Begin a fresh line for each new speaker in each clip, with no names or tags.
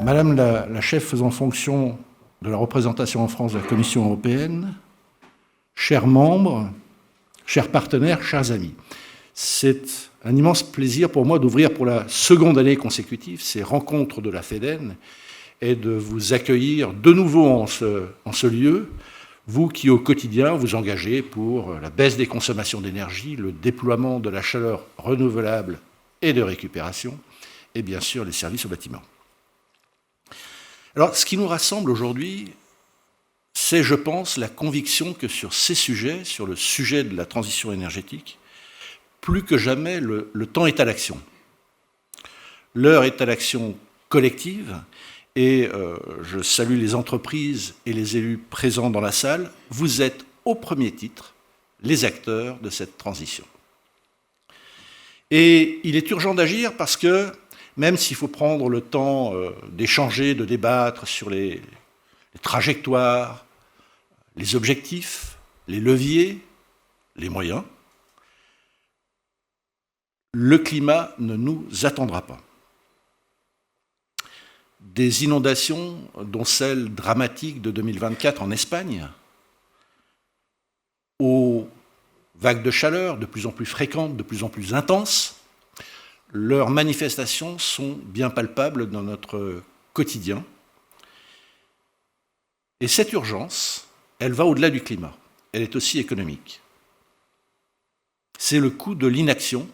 Madame la chef faisant fonction de la représentation en France de la Commission européenne, chers membres, chers partenaires, chers amis, c'est un immense plaisir pour moi d'ouvrir pour la seconde année consécutive ces rencontres de la FEDEN et de vous accueillir de nouveau en ce lieu, vous qui au quotidien vous engagez pour la baisse des consommations d'énergie, le déploiement de la chaleur renouvelable et de récupération, et bien sûr les services au bâtiment. Alors, ce qui nous rassemble aujourd'hui, c'est, je pense, la conviction que sur ces sujets, sur le sujet de la transition énergétique, plus que jamais, le temps est à l'action. L'heure est à l'action collective, et je salue les entreprises et les élus présents dans la salle. Vous êtes, au premier titre, les acteurs de cette transition. Et il est urgent d'agir parce que, même s'il faut prendre le temps d'échanger, de débattre sur les trajectoires, les objectifs, les leviers, les moyens, le climat ne nous attendra pas. Des inondations, dont celle dramatique de 2024 en Espagne, aux vagues de chaleur de plus en plus fréquentes, de plus en plus intenses, leurs manifestations sont bien palpables dans notre quotidien. Et cette urgence, elle va au-delà du climat. Elle est aussi économique. C'est le coût de l'inaction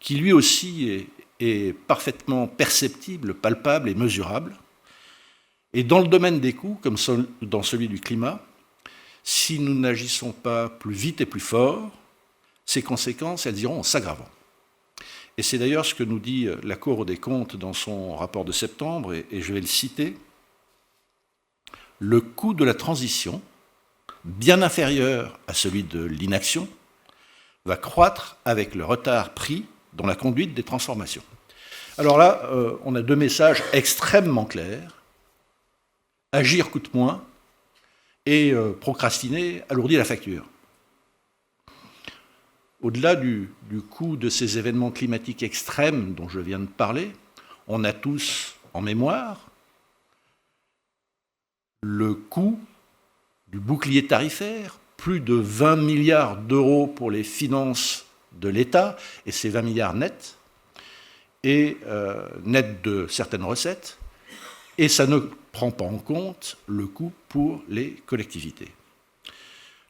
qui lui aussi est parfaitement perceptible, palpable et mesurable. Et dans le domaine des coûts, comme dans celui du climat, si nous n'agissons pas plus vite et plus fort, ces conséquences, elles iront en s'aggravant. Et c'est d'ailleurs ce que nous dit la Cour des comptes dans son rapport de septembre, et je vais le citer. Le coût de la transition, bien inférieur à celui de l'inaction, va croître avec le retard pris dans la conduite des transformations. Alors là, on a deux messages extrêmement clairs. Agir coûte moins et procrastiner alourdit la facture. Au-delà du coût de ces événements climatiques extrêmes dont je viens de parler, on a tous en mémoire le coût du bouclier tarifaire, plus de 20 milliards d'euros pour les finances de l'État, et ces 20 milliards nets, et nets de certaines recettes, et ça ne prend pas en compte le coût pour les collectivités.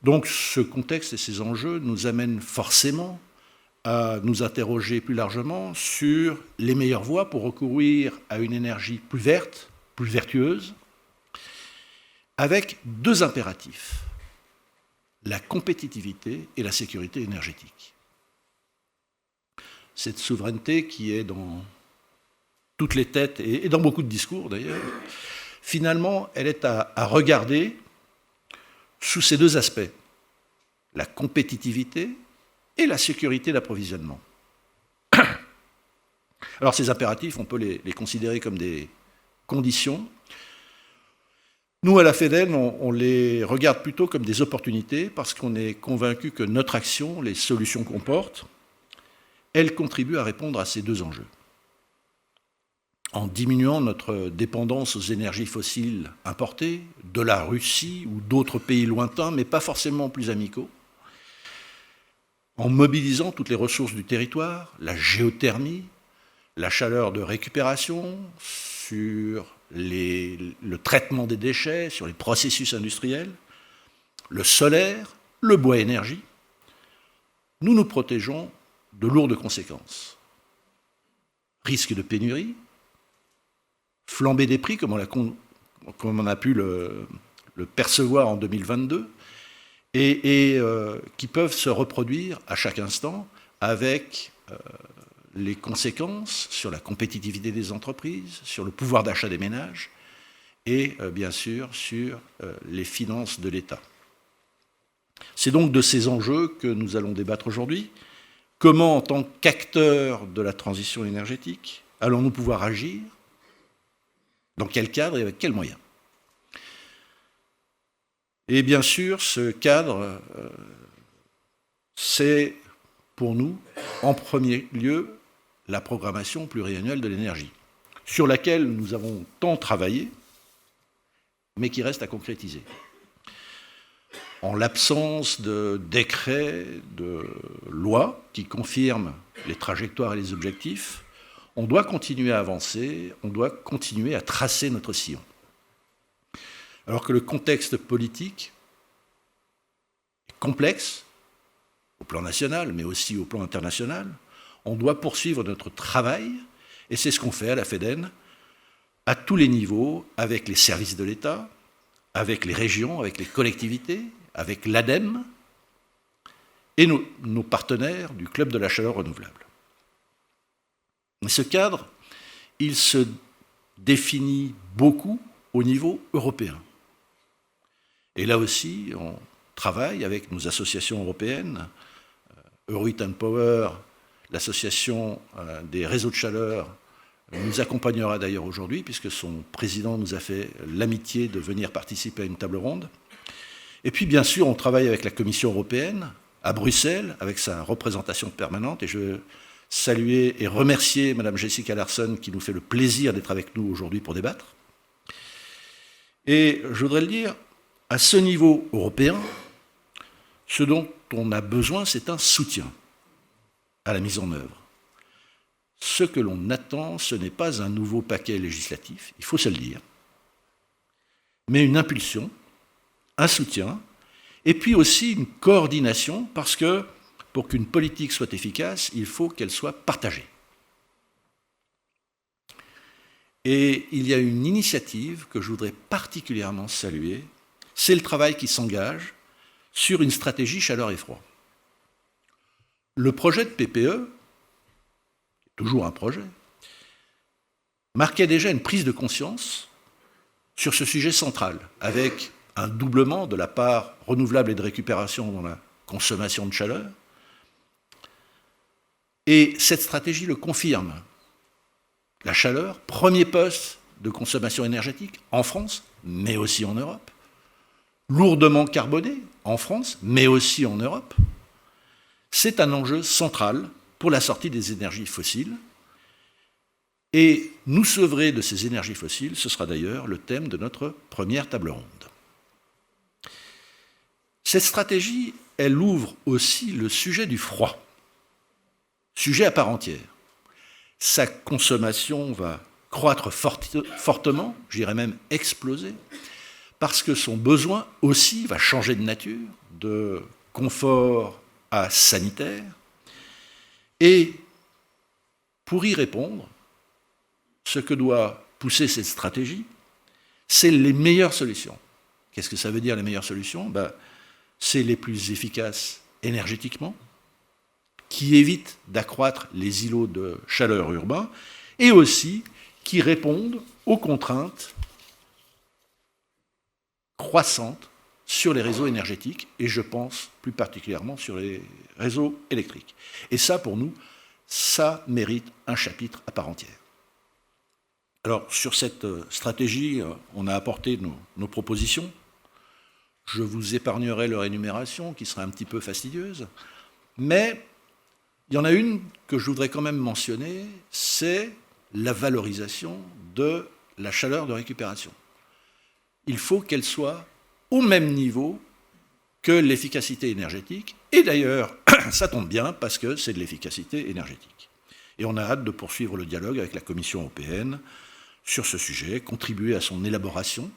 Donc ce contexte et ces enjeux nous amènent forcément à nous interroger plus largement sur les meilleures voies pour recourir à une énergie plus verte, plus vertueuse, avec deux impératifs, la compétitivité et la sécurité énergétique. Cette souveraineté qui est dans toutes les têtes et dans beaucoup de discours d'ailleurs, finalement, elle est à regarder sous ces deux aspects, la compétitivité et la sécurité d'approvisionnement. Alors ces impératifs, on peut les considérer comme des conditions. Nous, à la FEDEN, on les regarde plutôt comme des opportunités parce qu'on est convaincu que notre action, les solutions qu'on porte, elles contribuent à répondre à ces deux enjeux. En diminuant notre dépendance aux énergies fossiles importées de la Russie ou d'autres pays lointains, mais pas forcément plus amicaux, en mobilisant toutes les ressources du territoire, la géothermie, la chaleur de récupération, sur le traitement des déchets, sur les processus industriels, le solaire, le bois énergie, nous nous protégeons de lourdes conséquences. Risque de pénurie, flambée des prix, comme on a pu le percevoir en 2022, et qui peuvent se reproduire à chaque instant avec les conséquences sur la compétitivité des entreprises, sur le pouvoir d'achat des ménages et bien sûr sur les finances de l'État. C'est donc de ces enjeux que nous allons débattre aujourd'hui. Comment, en tant qu'acteurs de la transition énergétique, allons-nous pouvoir agir? Dans quel cadre et avec quels moyens? Et bien sûr, ce cadre c'est pour nous, en premier lieu, la programmation pluriannuelle de l'énergie, sur laquelle nous avons tant travaillé, mais qui reste à concrétiser. En l'absence de décrets, de lois qui confirment les trajectoires et les objectifs, on doit continuer à avancer, on doit continuer à tracer notre sillon. Alors que le contexte politique est complexe, au plan national, mais aussi au plan international, on doit poursuivre notre travail, et c'est ce qu'on fait à la FEDEN, à tous les niveaux, avec les services de l'État, avec les régions, avec les collectivités, avec l'ADEME et nos partenaires du Club de la chaleur renouvelable. Mais ce cadre, il se définit beaucoup au niveau européen. Et là aussi, on travaille avec nos associations européennes, Euroheat and Power, l'association des réseaux de chaleur, nous accompagnera d'ailleurs aujourd'hui, puisque son président nous a fait l'amitié de venir participer à une table ronde. Et puis, bien sûr, on travaille avec la Commission européenne, à Bruxelles, avec sa représentation permanente. Et je veux saluer et remercier Mme Jessica Larsson, qui nous fait le plaisir d'être avec nous aujourd'hui pour débattre. Et je voudrais le dire, à ce niveau européen, ce dont on a besoin, c'est un soutien à la mise en œuvre. Ce que l'on attend, ce n'est pas un nouveau paquet législatif, il faut se le dire, mais une impulsion, un soutien, et puis aussi une coordination, parce que pour qu'une politique soit efficace, il faut qu'elle soit partagée. Et il y a une initiative que je voudrais particulièrement saluer, c'est le travail qui s'engage sur une stratégie chaleur et froid. Le projet de PPE, toujours un projet, marquait déjà une prise de conscience sur ce sujet central, avec un doublement de la part renouvelable et de récupération dans la consommation de chaleur. Et cette stratégie le confirme. La chaleur, premier poste de consommation énergétique en France, mais aussi en Europe. Lourdement carboné en France, mais aussi en Europe. C'est un enjeu central pour la sortie des énergies fossiles. Et nous sevrer de ces énergies fossiles, ce sera d'ailleurs le thème de notre première table ronde. Cette stratégie, elle ouvre aussi le sujet du froid, sujet à part entière. Sa consommation va croître fortement, je dirais même exploser, parce que son besoin aussi va changer de nature, de confort à sanitaire. Et pour y répondre, ce que doit pousser cette stratégie, c'est les meilleures solutions. Qu'est-ce que ça veut dire, les meilleures solutions ? C'est les plus efficaces énergétiquement, qui évitent d'accroître les îlots de chaleur urbains, et aussi qui répondent aux contraintes croissantes sur les réseaux énergétiques, et je pense plus particulièrement sur les réseaux électriques. Et ça, pour nous, ça mérite un chapitre à part entière. Alors, sur cette stratégie, on a apporté nos propositions. Je vous épargnerai leur énumération, qui sera un petit peu fastidieuse, mais il y en a une que je voudrais quand même mentionner, c'est la valorisation de la chaleur de récupération. Il faut qu'elle soit au même niveau que l'efficacité énergétique, et d'ailleurs, ça tombe bien parce que c'est de l'efficacité énergétique. Et on a hâte de poursuivre le dialogue avec la Commission européenne sur ce sujet, contribuer à son élaboration,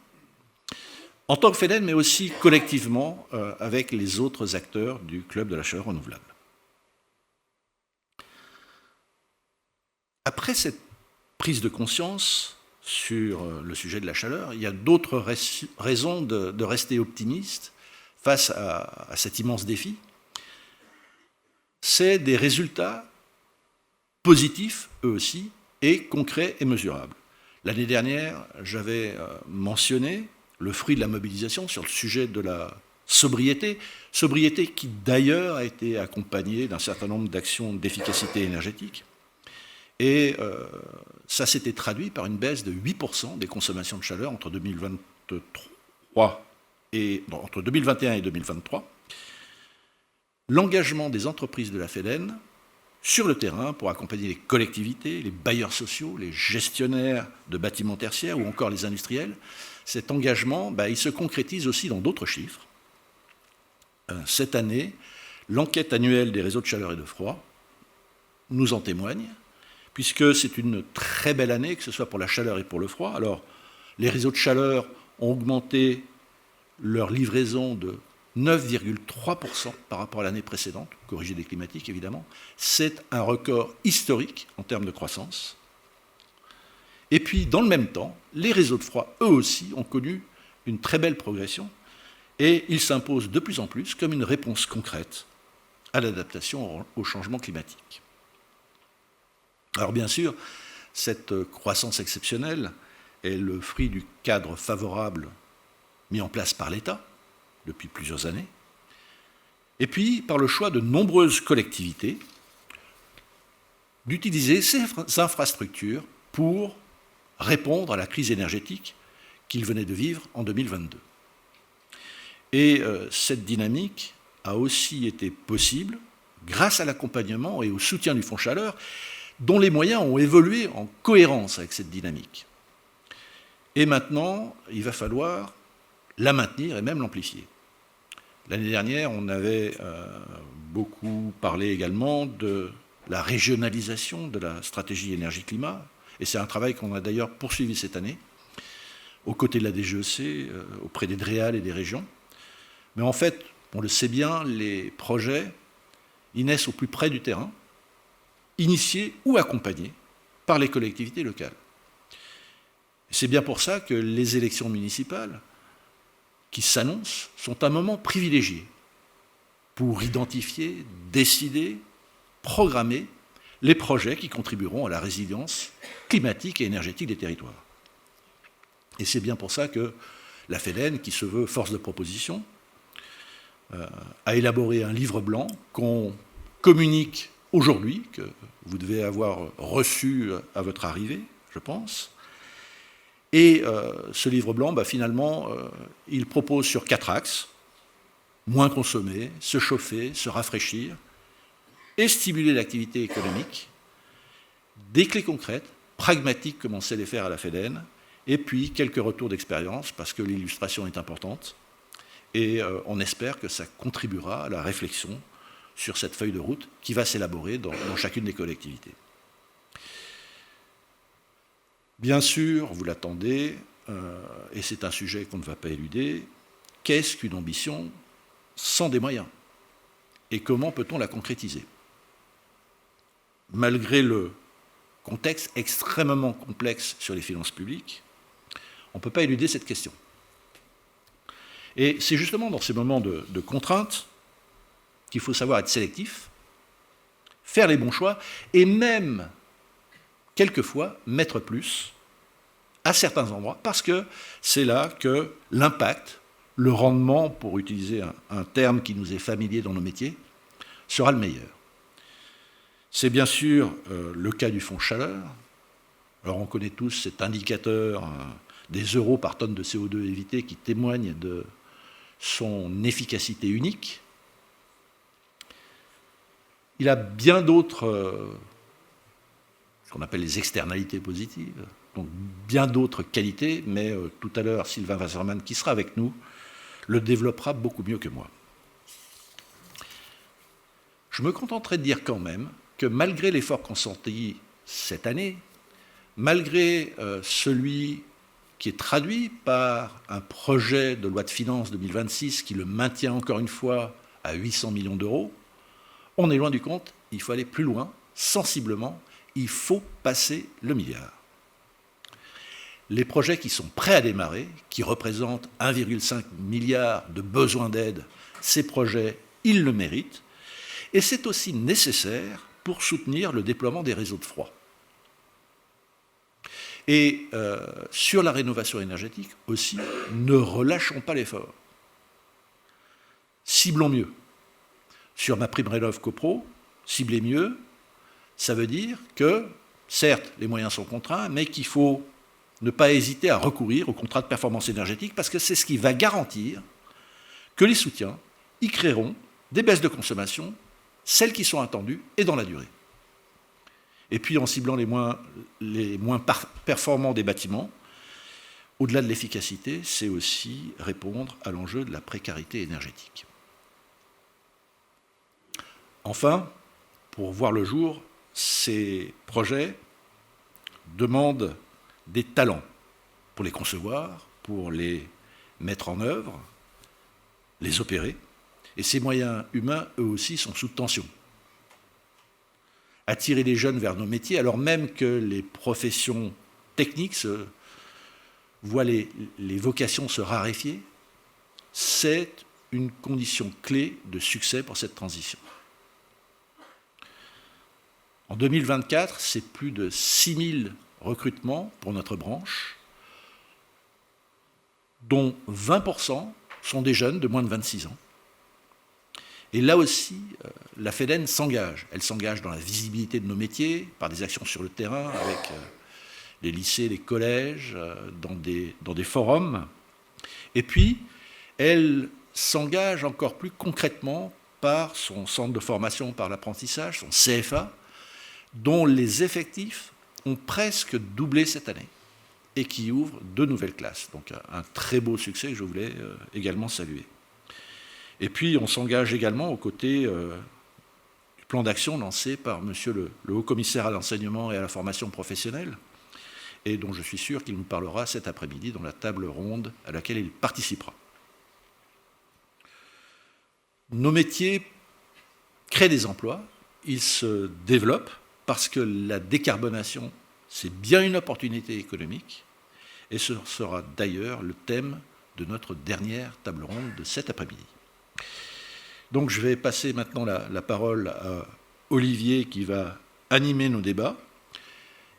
en tant que FEDEN, mais aussi collectivement avec les autres acteurs du Club de la chaleur renouvelable. Après cette prise de conscience sur le sujet de la chaleur, il y a d'autres raisons de rester optimiste face à cet immense défi. C'est des résultats positifs, eux aussi, et concrets et mesurables. L'année dernière, j'avais mentionné le fruit de la mobilisation sur le sujet de la sobriété qui d'ailleurs a été accompagnée d'un certain nombre d'actions d'efficacité énergétique. Et ça s'était traduit par une baisse de 8% des consommations de chaleur entre 2021 et 2023. l'engagement des entreprises de la FEDEN sur le terrain pour accompagner les collectivités, les bailleurs sociaux, les gestionnaires de bâtiments tertiaires ou encore les industriels. Cet engagement, il se concrétise aussi dans d'autres chiffres. Cette année, l'enquête annuelle des réseaux de chaleur et de froid nous en témoigne, puisque c'est une très belle année, que ce soit pour la chaleur et pour le froid. Alors, les réseaux de chaleur ont augmenté leur livraison de 9,3% par rapport à l'année précédente, corrigée des climatiques évidemment. C'est un record historique en termes de croissance. Et puis, dans le même temps, les réseaux de froid, eux aussi, ont connu une très belle progression et ils s'imposent de plus en plus comme une réponse concrète à l'adaptation au changement climatique. Alors bien sûr, cette croissance exceptionnelle est le fruit du cadre favorable mis en place par l'État depuis plusieurs années, et puis par le choix de nombreuses collectivités d'utiliser ces infrastructures pour répondre à la crise énergétique qu'ils venaient de vivre en 2022. Et cette dynamique a aussi été possible grâce à l'accompagnement et au soutien du Fonds Chaleur, dont les moyens ont évolué en cohérence avec cette dynamique. Et maintenant, il va falloir la maintenir et même l'amplifier. L'année dernière, on avait beaucoup parlé également de la régionalisation de la stratégie énergie-climat, et c'est un travail qu'on a d'ailleurs poursuivi cette année, aux côtés de la DGEC, auprès des DREAL et des régions. Mais en fait, on le sait bien, les projets, ils naissent au plus près du terrain, initiés ou accompagnés par les collectivités locales. C'est bien pour ça que les élections municipales qui s'annoncent sont un moment privilégié pour identifier, décider, programmer les projets qui contribueront à la résilience climatique et énergétique des territoires. Et c'est bien pour ça que la FEDEN, qui se veut force de proposition, a élaboré un livre blanc qu'on communique aujourd'hui, que vous devez avoir reçu à votre arrivée, je pense. Et ce livre blanc, finalement, il propose sur 4 axes: moins consommer, se chauffer, se rafraîchir et stimuler l'activité économique, des clés concrètes, pragmatiques comme on sait les faire à la FEDEN, et puis quelques retours d'expérience, parce que l'illustration est importante, et on espère que ça contribuera à la réflexion sur cette feuille de route qui va s'élaborer dans chacune des collectivités. Bien sûr, vous l'attendez, et c'est un sujet qu'on ne va pas éluder, qu'est-ce qu'une ambition sans des moyens? Et comment peut-on la concrétiser? Malgré le contexte extrêmement complexe sur les finances publiques, on ne peut pas éluder cette question. Et c'est justement dans ces moments de contrainte qu'il faut savoir être sélectif, faire les bons choix, et même, quelquefois, mettre plus à certains endroits, parce que c'est là que l'impact, le rendement, pour utiliser un terme qui nous est familier dans nos métiers, sera le meilleur. C'est bien sûr le cas du Fonds Chaleur. Alors on connaît tous cet indicateur des euros par tonne de CO2 évité qui témoigne de son efficacité unique. Il a bien d'autres, ce qu'on appelle les externalités positives, donc bien d'autres qualités, mais tout à l'heure, Sylvain Wasserman, qui sera avec nous, le développera beaucoup mieux que moi. Je me contenterai de dire quand même que malgré l'effort consenti cette année, malgré celui qui est traduit par un projet de loi de finances 2026 qui le maintient encore une fois à 800 millions d'euros, on est loin du compte, il faut aller plus loin, sensiblement, il faut passer le milliard. Les projets qui sont prêts à démarrer, qui représentent 1,5 milliard de besoins d'aide, ces projets, ils le méritent, et c'est aussi nécessaire pour soutenir le déploiement des réseaux de froid. Et sur la rénovation énergétique aussi, ne relâchons pas l'effort. Ciblons mieux. Sur MaPrimeRénov' CoPro, cibler mieux, ça veut dire que, certes, les moyens sont contraints, mais qu'il faut ne pas hésiter à recourir au contrat de performance énergétique, parce que c'est ce qui va garantir que les soutiens y créeront des baisses de consommation, celles qui sont attendues et dans la durée. Et puis en ciblant les moins performants des bâtiments, au-delà de l'efficacité, c'est aussi répondre à l'enjeu de la précarité énergétique. Enfin, pour voir le jour, ces projets demandent des talents pour les concevoir, pour les mettre en œuvre, les opérer. Et ces moyens humains, eux aussi, sont sous tension. Attirer les jeunes vers nos métiers, alors même que les professions techniques voient les vocations se raréfier, c'est une condition clé de succès pour cette transition. En 2024, c'est plus de 6000 recrutements pour notre branche, dont 20% sont des jeunes de moins de 26 ans. Et là aussi, la FEDEN s'engage. Elle s'engage dans la visibilité de nos métiers, par des actions sur le terrain, avec les lycées, les collèges, dans des forums. Et puis, elle s'engage encore plus concrètement par son centre de formation par l'apprentissage, son CFA, dont les effectifs ont presque doublé cette année et qui ouvre 2 nouvelles classes. Donc un très beau succès que je voulais également saluer. Et puis on s'engage également aux côtés du plan d'action lancé par monsieur le haut-commissaire à l'enseignement et à la formation professionnelle, et dont je suis sûr qu'il nous parlera cet après-midi dans la table ronde à laquelle il participera. Nos métiers créent des emplois, ils se développent, parce que la décarbonation, c'est bien une opportunité économique, et ce sera d'ailleurs le thème de notre dernière table ronde de cet après-midi. Donc je vais passer maintenant la parole à Olivier qui va animer nos débats,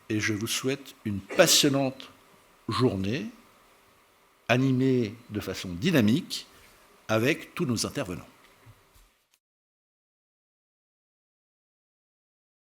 et je vous souhaite une passionnante journée, animée de façon dynamique, avec tous nos intervenants.